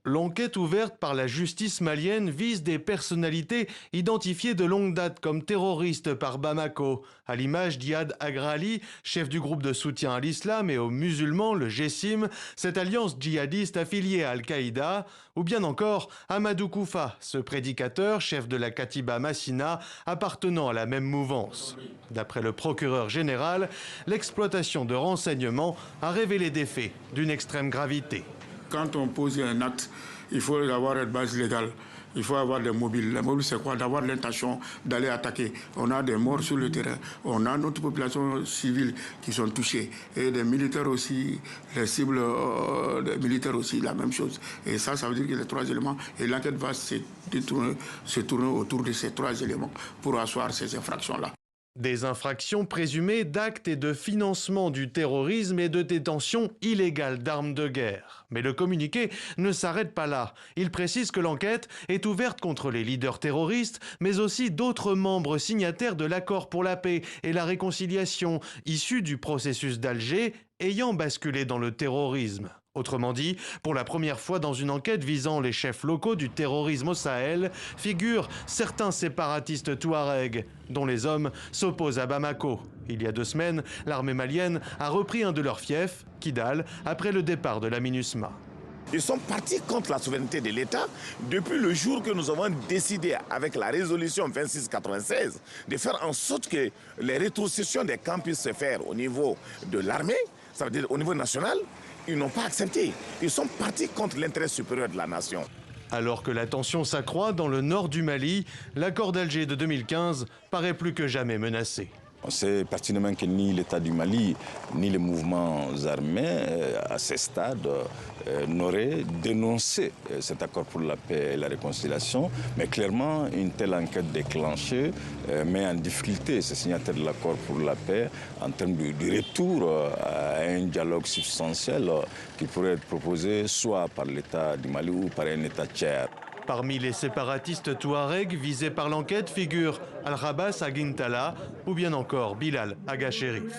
L'enquête ouverte par la justice malienne vise des personnalités identifiées de longue date comme terroristes par Bamako, à l'image d'Iyad Agrali, chef du groupe de soutien à l'islam et aux musulmans, le GESIM, cette alliance djihadiste affiliée à Al-Qaïda, ou bien encore Amadou Koufa, ce prédicateur, chef de la Katiba Massina, appartenant à la même mouvance. D'après le procureur général, l'exploitation de renseignements a révélé des faits d'une extrême gravité. Quand on pose un acte, il faut avoir une base légale. Il faut avoir des mobiles. Les mobiles, c'est quoi? D'avoir l'intention d'aller attaquer. On a des morts sur le terrain. On a notre population civile qui sont touchées. Et des militaires aussi, les cibles des militaires aussi, la même chose. Et ça veut dire que les trois éléments, et l'enquête va se tourner autour de ces trois éléments pour asseoir ces infractions-là. Des infractions présumées d'actes et de financement du terrorisme et de détention illégale d'armes de guerre. Mais le communiqué ne s'arrête pas là. Il précise que l'enquête est ouverte contre les leaders terroristes, mais aussi d'autres membres signataires de l'accord pour la paix et la réconciliation, issus du processus d'Alger, ayant basculé dans le terrorisme. Autrement dit, pour la première fois dans une enquête visant les chefs locaux du terrorisme au Sahel, figurent certains séparatistes touaregs, dont les hommes s'opposent à Bamako. Il y a 2 semaines, l'armée malienne a repris un de leurs fiefs, Kidal, après le départ de la MINUSMA. Ils sont partis contre la souveraineté de l'État depuis le jour que nous avons décidé, avec la résolution 2696, de faire en sorte que les rétrocessions des camps puissent se faire au niveau de l'armée, ça veut dire au niveau national. Ils n'ont pas accepté. Ils sont partis contre l'intérêt supérieur de la nation. Alors que la tension s'accroît dans le nord du Mali, l'accord d'Alger de 2015 paraît plus que jamais menacé. On sait pertinemment que ni l'État du Mali, ni les mouvements armés à ce stade n'auraient dénoncé cet accord pour la paix et la réconciliation. Mais clairement, une telle enquête déclenchée met en difficulté ces signataires de l'accord pour la paix en termes de retour à un dialogue substantiel qui pourrait être proposé soit par l'État du Mali ou par un État tiers. Parmi les séparatistes touaregs visés par l'enquête figurent Al-Rabas Aguintala ou bien encore Bilal Aga Chérif.